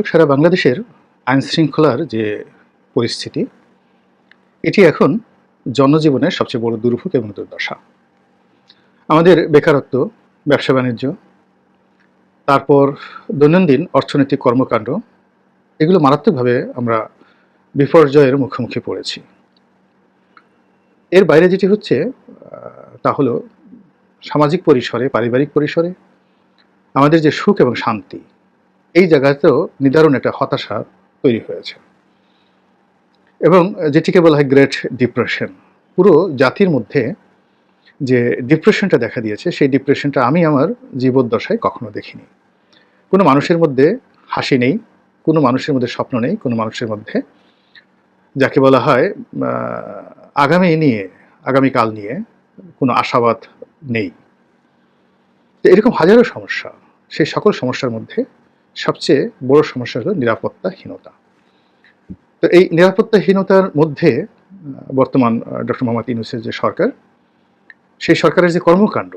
সারা বাংলাদেশের আইনশৃঙ্খলার যে পরিস্থিতি, এটি এখন জনজীবনের সবচেয়ে বড় দুর্ভোগ এবং দুর্দশা। আমাদের বেকারত্ব, ব্যবসা-বাণিজ্য, তারপর দৈনন্দিন অর্থনৈতিক কর্মকাণ্ড, এগুলো মারাত্মকভাবে আমরা বিপর্যয়ের মুখোমুখি পড়েছি। এর বাইরে যেটি হচ্ছে তা হলো সামাজিক পরিসরে, পারিবারিক পরিসরে আমাদের যে সুখ এবং শান্তি, এই জায়গাতেও নিদারুণ একটা হতাশা তৈরি হয়েছে। এবং যেটিকে বলা হয় গ্রেট ডিপ্রেশন, পুরো জাতির মধ্যে যে ডিপ্রেশনটা দেখা দিয়েছে, সেই ডিপ্রেশনটা আমি আমার জীবদ্দশায় কখনো দেখিনি। কোনো মানুষের মধ্যে হাসি নেই, কোনো মানুষের মধ্যে স্বপ্ন নেই, কোনো মানুষের মধ্যে যাকে বলা হয় আগামীকাল নিয়ে কোনো আশাবাদ নেই। তো এরকম হাজারো সমস্যা, সেই সকল সমস্যার মধ্যে সবচেয়ে বড় সমস্যা হলো নিরাপত্তাহীনতা। তো এই নিরাপত্তাহীনতার মধ্যে বর্তমান ডক্টর মোহাম্মদ ইউনূসের যে সরকার, সেই সরকারের যে কর্মকাণ্ড,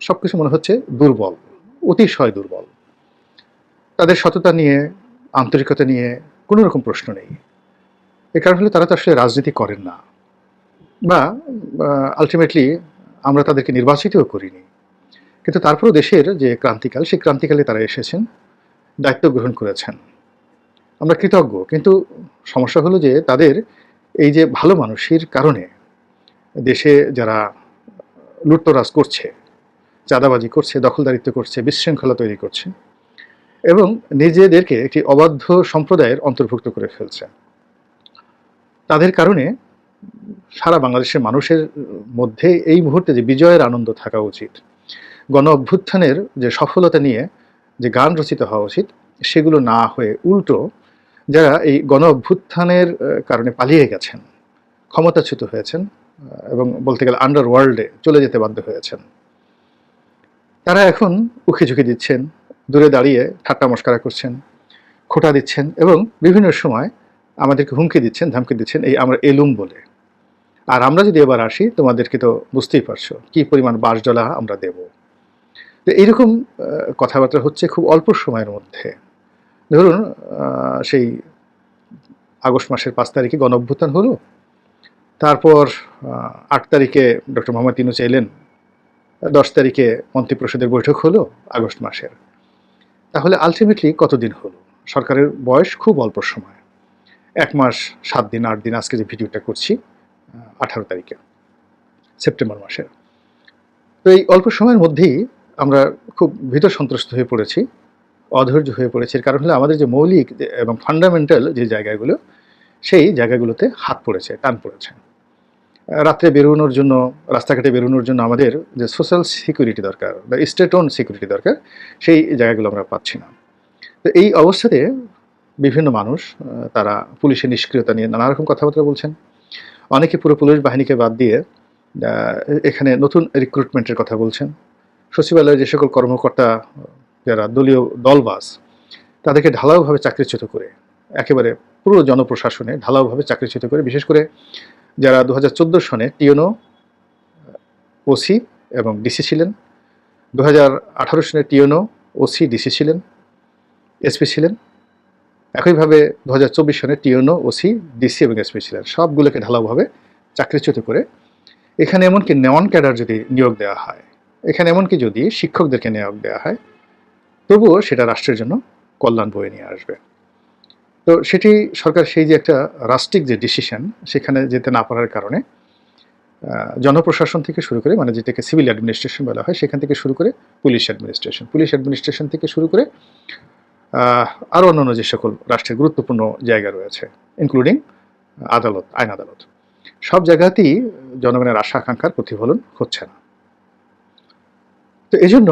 সবকিছু মনে হচ্ছে দুর্বল, অতিশয় দুর্বল। তাদের সততা নিয়ে, আন্তরিকতা নিয়ে কোনো রকম প্রশ্ন নেই। এ কারণ হলো তারা তো আসলে রাজনীতি করেন না, বা আলটিমেটলি আমরা তাদেরকে নির্বাচিতও করিনি। কিন্তু তারপরেও দেশের যে ক্রান্তিকাল, সেই ক্রান্তিকালে তারা এসেছেন, দায়িত্ব গ্রহণ করেছেন। আমরা কৃতজ্ঞ, কিন্তু সমস্যা হলো যে তাদের এই যে ভালো মানুষের কারণে দেশে যারা লুটতরাজ করছে, চাঁদাবাজি করছে, দখলদারিত্ব করছে, বিশৃঙ্খলা তৈরি করছে এবং নিজেদেরকে একটি অবাধ্য সম্প্রদায়ের অন্তর্ভুক্ত করে ফেলছে, তাদের কারণে সারা বাংলাদেশের মানুষের মধ্যে এই মুহূর্তে যে বিজয়ের আনন্দ থাকা উচিত, গণ অভ্যুত্থানের যে সফলতা নিয়ে যে গান রচিত হওয়া উচিত, সেগুলো না হয়ে উল্টো যারা এই গণ অভ্যুত্থানের কারণে পালিয়ে গেছেন, ক্ষমতাচ্যুত হয়েছেন এবং বলতে গেলে আন্ডারওয়ার্ল্ডে চলে যেতে বাধ্য হয়েছেন, তারা এখন উকি ঝুঁকি দিচ্ছেন, দূরে দাঁড়িয়ে ঠাট্টা মশকরা করছেন, খোঁটা দিচ্ছেন এবং বিভিন্ন সময় আমাদেরকে হুমকি দিচ্ছেন, ধামকি দিচ্ছেন, এই আমরা এলুম বলে। আর আমরা যদি এবার আসি, তোমাদেরকে তো বুঝতেই পারছো কি পরিমাণ বাঁশডলা আমরা দেব। তো এইরকম কথাবার্তা হচ্ছে খুব অল্প সময়ের মধ্যে। ধরুন সেই আগস্ট মাসের 5 তারিখে গণ অভ্যুত্থান হলো, তারপর 8 তারিখে ডক্টর মোহাম্মদ ইউনূস এলেন, 10 তারিখে মন্ত্রিপরিষদের বৈঠক হলো আগস্ট মাসের। তাহলে আলটিমেটলি কতদিন হলো? সরকারের বয়স খুব অল্প সময়, 1 মাস 7 দিন 8 দিন। আজকে যে ভিডিওটা করছি 18 তারিখে সেপ্টেম্বর মাসের। তো এই অল্প সময়ের মধ্যেই আমরা খুব ভীত সন্ত্রস্ত হয়ে পড়েছি, অধৈর্য হয়ে পড়েছি। এর কারণ হলো আমাদের যে মৌলিক এবং ফান্ডামেন্টাল যে জায়গাগুলো, সেই জায়গাগুলোতে হাত পড়েছে, টান পড়েছে। রাত্রে বেরোনোর জন্য, রাস্তাঘাটে বেরোনোর জন্য আমাদের যে সোশ্যাল সিকিউরিটি দরকার বা স্টেট ওন সিকিউরিটি দরকার, সেই জায়গাগুলো আমরা পাচ্ছি না। তো এই অবস্থাতে বিভিন্ন মানুষ তারা পুলিশের নিষ্ক্রিয়তা নিয়ে নানা রকম কথাবার্তা বলছেন। অনেকে পুরো পুলিশ বাহিনীকে বাদ দিয়ে এখানে নতুন রিক্রুটমেন্টের কথা বলছেন। সচিবালয়ের যে সকল কর্মকর্তা যারা দলীয় দলবাজ, তাদেরকে ঢালাওভাবে চাকরিচ্যুত করে, একেবারে পুরো জনপ্রশাসনে ঢালাওভাবে চাকরিচ্যুত করে, বিশেষ করে যারা 2014 সনে টিএনও, ওসি এবং ডিসি ছিলেন, 2018 সনে টিএনও, ওসি, ডিসি ছিলেন, এসপি ছিলেন, একইভাবে 2024 সনে টিএনও, ওসি, ডিসি এবং এসপি ছিলেন, সবগুলোকে ঢালাওভাবে চাকরিচ্যুত করে এখানে এমনকি নন ক্যাডার যদি নিয়োগ দেওয়া হয়, এখানে এমনকি যদি শিক্ষকদেরকে নিয়োগ দেওয়া হয়, তবুও সেটা রাষ্ট্রের জন্য কল্যাণ বয়ে নিয়ে আসবে। তো সেটি সরকার সেই যে একটা রাষ্ট্রিক যে ডিসিশন, সেখানে যেতে না পারার কারণে জনপ্রশাসন থেকে শুরু করে, মানে যেটাকে সিভিল অ্যাডমিনিস্ট্রেশন বলা হয়, সেখান থেকে শুরু করে পুলিশ অ্যাডমিনিস্ট্রেশন থেকে শুরু করে আরও অন্যান্য যে সকল রাষ্ট্রের গুরুত্বপূর্ণ জায়গা রয়েছে, ইনক্লুডিং আদালত, আইন আদালত, সব জায়গাতেই জনগণের আশা আকাঙ্ক্ষার প্রতিফলন হচ্ছে না। তো এই জন্য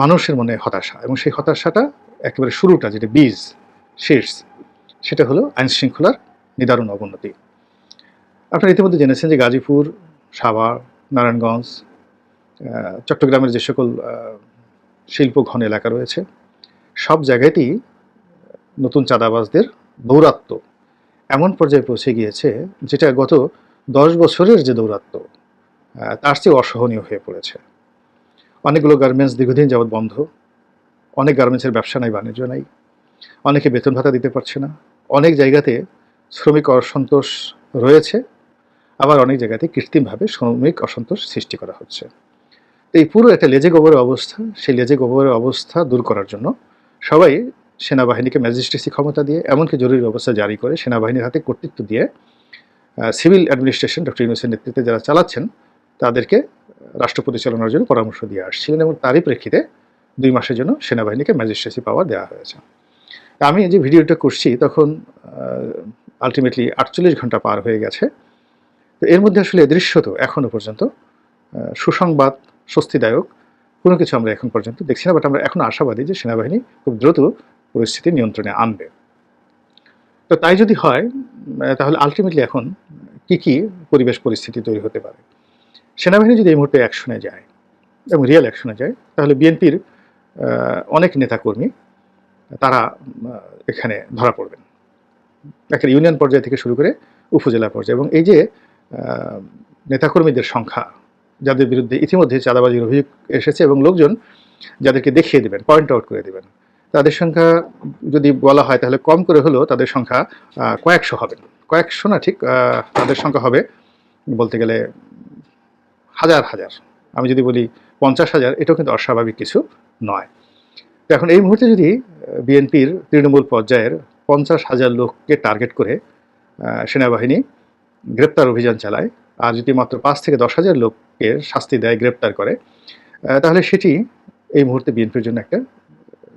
মানুষের মনে হতাশা, এবং সেই হতাশাটা একেবারে শুরুটা, যেটা বীজ, শীর্ষ, সেটা হলো আইন শৃঙ্খলার নিদারুণ অবনতি। আপনারা ইতিমধ্যে জেনেছেন যে গাজীপুর, সাভার, নারায়ণগঞ্জ, চট্টগ্রামের যে সকল শিল্প ঘন এলাকা রয়েছে, সব জায়গাতেই নতুন চাঁদাবাজদের দৌরাত্ম্য এমন পর্যায়ে পৌঁছে গিয়েছে, যেটা গত 10 বছরের যে দৌরাত্ম্য, তার চেয়ে অসহনীয় হয়ে পড়েছে। অনেকগুলো গার্মেন্টস দীর্ঘদিন যাবৎ বন্ধ, অনেক গার্মেন্টসের ব্যবসা নাই, বাণিজ্য নাই। অনেকে বেতন ভাতা দিতে পারছে না, অনেক জায়গাতে শ্রমিক অসন্তোষ রয়েছে, আবার অনেক জায়গাতে কৃত্রিমভাবে শ্রমিক অসন্তোষ সৃষ্টি করা হচ্ছে। এই পুরো একটা লেজে গোবরের অবস্থা, সেই লেজে গোবরের অবস্থা দূর করার জন্য সবাই সেনাবাহিনীকে ম্যাজিস্ট্রেসি ক্ষমতা দিয়ে, এমনকি জরুরি ব্যবস্থা জারি করে সেনাবাহিনীর হাতে কর্তৃত্ব দিয়ে সিভিল অ্যাডমিনিস্ট্রেশন ডক্টর ইউনূসের নেতৃত্বে যারা চালাচ্ছেন তাদেরকে রাষ্ট্র পরিচালনার জন্য পরামর্শ দিয়ে আসছিলেন, এবং তারই প্রেক্ষিতে 2 মাসের জন্য সেনাবাহিনীকে ম্যাজিস্ট্রেসি পাওয়ার দেওয়া হয়েছে। আমি যে ভিডিওটা করছি তখন আলটিমেটলি 48 ঘন্টা পার হয়ে গেছে। তো এর মধ্যে আসলে দৃশ্যত এখনও পর্যন্ত সুসংবাদ, স্বস্তিদায়ক কোনো কিছু আমরা এখন পর্যন্ত দেখছি না, বাট আমরা এখনও আশাবাদী যে সেনাবাহিনী খুব দ্রুত পরিস্থিতি নিয়ন্ত্রণে আনবে। তো তাই যদি হয় তাহলে আলটিমেটলি এখন কি পরিবেশ পরিস্থিতি তৈরি হতে পারে। সেনাবাহিনী যদি এই মুহূর্তে অ্যাকশনে যায় এবং রিয়েল অ্যাকশনে যায়, তাহলে বিএনপির অনেক নেতাকর্মী তারা এখানে ধরা পড়বেন, একটা ইউনিয়ন পর্যায় থেকে শুরু করে উপজেলা পর্যায়ে। এবং এই যে নেতাকর্মীদের সংখ্যা, যাদের বিরুদ্ধে ইতিমধ্যে চাঁদাবাজির অভিযোগ এসেছে এবং লোকজন যাদেরকে দেখিয়ে দেবেন, পয়েন্ট আউট করে দেবেন, তাদের সংখ্যা যদি বলা হয় তাহলে কম করে হলেও তাদের সংখ্যা কয়েকশো হবে, কয়েকশো না ঠিক, তাদের সংখ্যা হবে বলতে গেলে হাজার হাজার। আমি যদি বলি 50,000, এটাও কিন্তু অস্বাভাবিক কিছু নয়। তো এখন এই মুহূর্তে যদি বিএনপির তৃণমূল পর্যায়ের 50,000 লোককে টার্গেট করে সেনাবাহিনী গ্রেপ্তার অভিযান চালায়, আর যদি মাত্র 5 থেকে 10,000 লোককে শাস্তি দেয়, গ্রেপ্তার করে, তাহলে সেটি এই মুহূর্তে বিএনপির জন্য একটা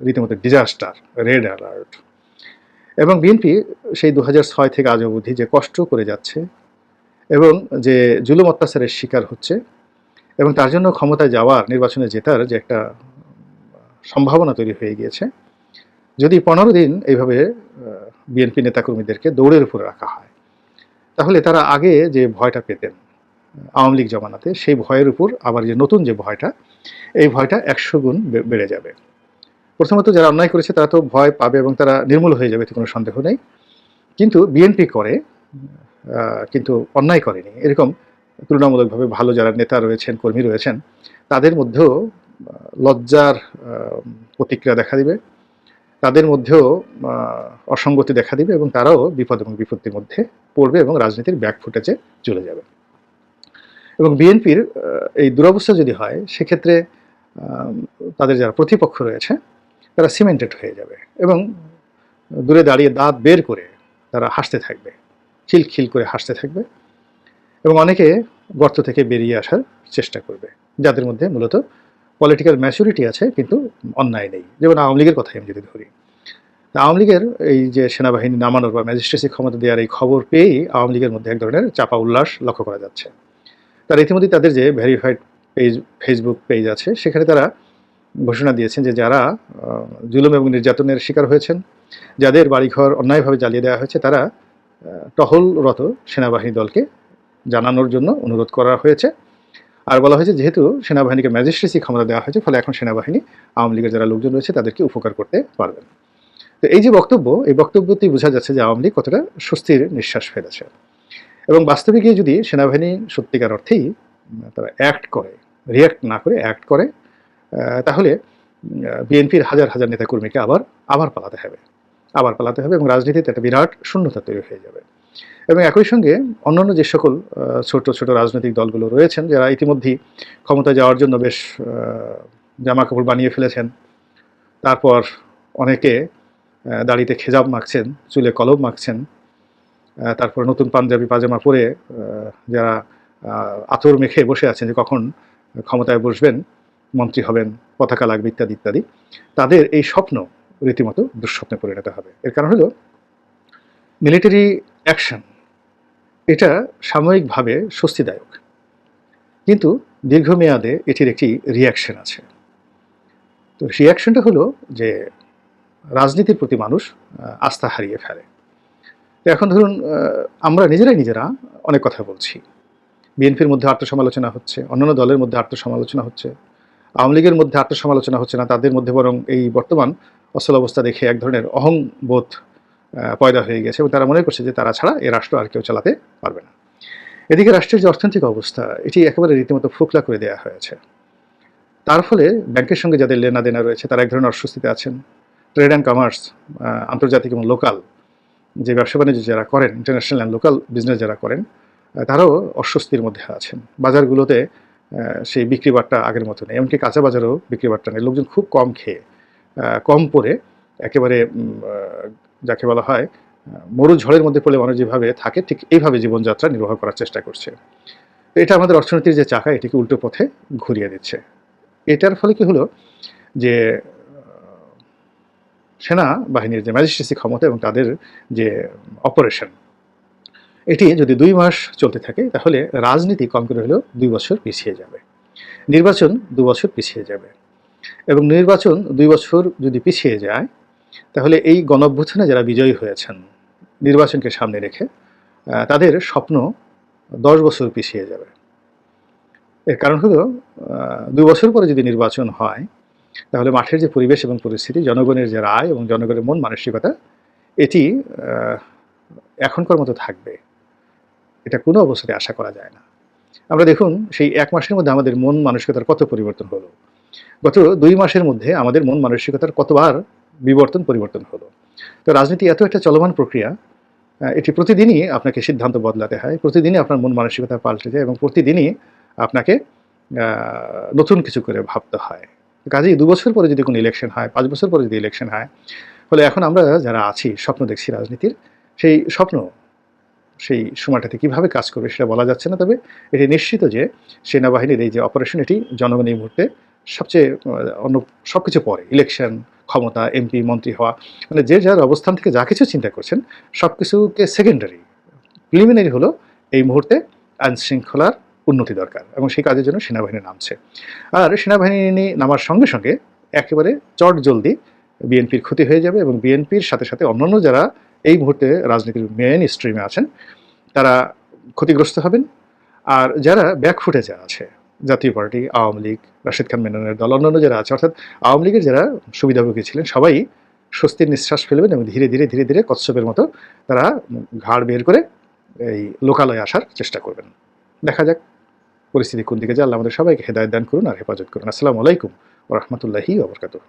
রীতিমতো ডিজাস্টার, রেড অ্যালার্ট। এবং বিএনপি সেই 2006 থেকে আজ অবধি যে কষ্ট করে যাচ্ছে এবং যে জুলুম অত্যাচারের শিকার হচ্ছে, এবং তার জন্য ক্ষমতায় যাওয়ার, নির্বাচনে জেতার যে একটা সম্ভাবনা তৈরি হয়ে গিয়েছে, যদি 15 দিন এইভাবে বিএনপি নেতাকর্মীদেরকে দৌড়ের উপরে রাখা হয়, তাহলে তারা আগে যে ভয়টা পেতেন আওয়ামী লীগ জমানাতে, সেই ভয়ের উপর আবার যে নতুন যে ভয়টা, এই ভয়টা 100 গুণ বেড়ে যাবে। প্রথমত যারা অন্যায় করেছে তারা তো ভয় পাবে এবং তারা নির্মূল হয়ে যাবে, এতে কোনো সন্দেহ নেই। কিন্তু বিএনপি করে কিন্তু অন্যায় করেনি, এরকম তুলনামূলকভাবে ভালো যারা নেতা রয়েছেন, কর্মী রয়েছেন, তাদের মধ্যেও লজ্জার প্রতিক্রিয়া দেখা দিবে, তাদের মধ্যেও অসঙ্গতি দেখা দিবে, এবং তারাও বিপদ এবং বিপত্তির মধ্যে পড়বে এবং রাজনীতির ব্যাকফুটেজে চলে যাবে। এবং বিএনপির এই দুরবস্থা যদি হয়, সেক্ষেত্রে তাদের যারা প্রতিপক্ষ রয়েছে তারা সিমেন্টেড হয়ে যাবে এবং দূরে দাঁড়িয়ে দাঁত বের করে তারা হাসতে থাকবে, খিলখিল করে হাসতে থাকবে, এবং অনেকে গর্ত থেকে বেরিয়ে আসার চেষ্টা করবে, যাদের মধ্যে মূলত পলিটিক্যাল ম্যাচুরিটি আছে কিন্তু অন্যায় নেই। যেমন আওয়ামী লীগের কথাই আমি যদি ধরি, আওয়ামী লীগের এই যে সেনাবাহিনী নামানোর বা ম্যাজিস্ট্রেসি ক্ষমতা দেওয়ার এই খবর পেয়েই আওয়ামী লীগের মধ্যে এক ধরনের চাপা উল্লাস লক্ষ্য করা যাচ্ছে। তারা ইতিমধ্যে তাদের যে ভেরিফাইড পেজ, ফেসবুক পেজ আছে, সেখানে তারা ঘোষণা দিয়েছেন যে যারা জুলুম এবং নির্যাতনের শিকার হয়েছেন, যাদের বাড়িঘর অন্যায়ভাবে জ্বালিয়ে দেওয়া হয়েছে, তারা টহলরত সেনাবাহিনী দলকে জানানোর জন্য অনুরোধ করা হয়েছে। আর বলা হয়েছে যেহেতু সেনাবাহিনীকে ম্যাজিস্ট্রেসি ক্ষমতা দেওয়া হয়েছে, ফলে এখন সেনাবাহিনী আওয়ামী লীগের যারা লোকজন রয়েছে তাদেরকে উপকার করতে পারবেন। তো এই যে বক্তব্য, এই বক্তব্যতেই বোঝা যাচ্ছে যে আওয়ামী লীগ কতটা স্বস্তির নিঃশ্বাস ফেলেছে। এবং বাস্তবে গিয়ে যদি সেনাবাহিনী সত্যিকার অর্থেই তারা অ্যাক্ট করে, রিয়্যাক্ট না করে অ্যাক্ট করে, তাহলে বিএনপির হাজার হাজার নেতাকর্মীকে আবার পালাতে হবে এবং রাজনীতিতে একটা বিরাট শূন্যতা তৈরি হয়ে যাবে। এবং একই সঙ্গে অন্যান্য যে সকল ছোট ছোট রাজনৈতিক দলগুলো রয়েছেন, যারা ইতিমধ্যেই ক্ষমতায় যাওয়ার জন্য বেশ জামা কাপড় বানিয়ে ফেলেছেন, তারপর অনেকে দাড়িতে খেজাব মাখছেন, চুলে কলম মাখছেন, তারপর নতুন পাঞ্জাবি পাজামা পরে যারা আতর মেখে বসে আছেন যে কখন ক্ষমতায় বসবেন, মন্ত্রী হবেন, পতাকা লাগবে ইত্যাদি ইত্যাদি, তাদের এই স্বপ্ন রীতিমতো দুঃস্বপ্নে পরিণত হবে। এর কারণ হলো মিলিটারি অ্যাকশন এটা সাময়িকভাবে স্বস্তিদায়ক, কিন্তু দীর্ঘমেয়াদে এটির একটি রিয়াকশন আছে। তো রিয়াকশনটা হলো যে রাজনীতির প্রতি মানুষ আস্থা হারিয়ে ফেলে। এখন ধরুন আমরা নিজেরা অনেক কথা বলছি, বিএনপির মধ্যে আত্মসমালোচনা হচ্ছে, অন্যান্য দলের মধ্যে আত্মসমালোচনা হচ্ছে, আওয়ামী লীগের মধ্যে আত্মসমালোচনা হচ্ছে না, তাদের মধ্যে বরং এই বর্তমান অচল অবস্থা দেখে এক ধরনের অহংবোধ পয়দা হয়ে গেছে এবং তারা মনে করছে যে তারা ছাড়া এ রাষ্ট্র আর কেউ চালাতে পারবে না। এদিকে রাষ্ট্রের যে অর্থনৈতিক অবস্থা, এটি একেবারে রীতিমতো ফোকলা করে দেওয়া হয়েছে। তার ফলে ব্যাংকের সঙ্গে যাদের লেনাদেনা রয়েছে তারা এক ধরনের অস্বস্তিতে আছেন, ট্রেড অ্যান্ড কমার্স, আন্তর্জাতিক এবং লোকাল যে ব্যবসা বাণিজ্য যারা করেন, ইন্টারন্যাশনাল অ্যান্ড লোকাল বিজনেস যারা করেন, তারাও অস্বস্তির মধ্যে আছেন। বাজারগুলোতে সেই বিক্রি বাট্টা আগের মতো নেই, এমনকি কাঁচা বাজারেও বিক্রি বাট্টা নেই। লোকজন খুব কম খেয়ে, কম পরে, একেবারে যাকে বলা হয় মরু ঝড়ের মধ্যে পড়লে মানুষ যেভাবে থাকে ঠিক এইভাবে জীবনযাত্রা নির্বাহ করার চেষ্টা করছে। তো এটা আমাদের অর্থনীতির যে চাকা, এটিকে উল্টো পথে ঘুরিয়ে দিচ্ছে। এটার ফলে কি হলো যে সেনা বাহিনীর যে ম্যাজিস্ট্রেসি ক্ষমতা এবং তাদের যে অপারেশন, এটি যদি 2 মাস চলতে থাকে তাহলে রাজনীতি কম করে হলেও 2 বছর পিছিয়ে যাবে, নির্বাচন 2 বছর পিছিয়ে যাবে। এবং নির্বাচন 2 বছর যদি পিছিয়ে যায় তাহলে এই গণঅভ্যুত্থানে যারা বিজয়ী হয়েছেন নির্বাচনকে সামনে রেখে, তাদের স্বপ্ন 10 বছর পিছিয়ে যাবে। এর কারণ হলো 2 বছর পরে যদি নির্বাচন হয় তাহলে মাঠের যে পরিবেশ এবং পরিস্থিতি, জনগণের যে রায় এবং জনগণের মন মানসিকতা, এটি এখনকার মতো থাকবে, এটা কোনো অবস্থাতে আশা করা যায় না। আমরা দেখুন সেই 1 মাসের মধ্যে আমাদের মন মানসিকতার কত পরিবর্তন হলো। গত 2 মাসের মধ্যে আমাদের মন মানসিকতার কতবার পরিবর্তন হলো। তো রাজনীতি এত একটা চলমান প্রক্রিয়া, এটি প্রতিদিনই আপনাকে সিদ্ধান্ত বদলাতে হয়, প্রতিদিনই আপনার মন মানসিকতা পাল্টে যায় এবং প্রতিদিনই আপনাকে নতুন কিছু করে ভাবতে হয়। কাজেই 2 বছর পরে যদি কোনো ইলেকশন হয়, 5 বছর পরে যদি ইলেকশন হয়, ফলে এখন আমরা যারা আছি স্বপ্ন দেখছি রাজনীতির, সেই স্বপ্ন সেই সময়টাতে কীভাবে কাজ করবে সেটা বলা যাচ্ছে না। তবে এটি নিশ্চিত যে সেনাবাহিনীর এই যে অপারেশন, এটি জনগণ এই মুহূর্তে সবচেয়ে অন্য সব কিছু পরে, ইলেকশন, ক্ষমতা, এমপি, মন্ত্রী হওয়া, মানে যে যার অবস্থান থেকে যা কিছু চিন্তা করছেন সব কিছুকে সেকেন্ডারি, প্রিলিমিনারি হলো এই মুহূর্তে আইনশৃঙ্খলার উন্নতি দরকার এবং সেই কাজের জন্য সেনাবাহিনী নামছে। আর সেনাবাহিনী নামার সঙ্গে সঙ্গে একেবারে চটজলদি বিএনপির ক্ষতি হয়ে যাবে এবং বিএনপির সাথে সাথে অন্যান্য যারা এই মুহূর্তে রাজনীতির মেইন স্ট্রিমে আছেন তারা ক্ষতিগ্রস্ত হবেন। আর যারা ব্যাকফুটে যারা আছে, জাতীয় পার্টি, আওয়ামী লীগ, রাশেদ খান মেননের দল, অন্যান্য যারা আছে, অর্থাৎ আওয়ামী লীগের যারা সুবিধাভোগী ছিলেন, সবাই স্বস্তির নিঃশ্বাস ফেলবেন এবং ধীরে ধীরে ধীরে ধীরে কচ্ছপের মতো তারা ঘাড় বের করে এই লোকালয়ে আসার চেষ্টা করবেন। দেখা যাক পরিস্থিতি কোন দিকে যায়। আল্লাহ আমাদের সবাইকে হেদায়েত দান করুন আর হেফাজত করুন। আসসালামু আলাইকুম ওয়া রাহমাতুল্লাহি ওয়া বারাকাতুহু।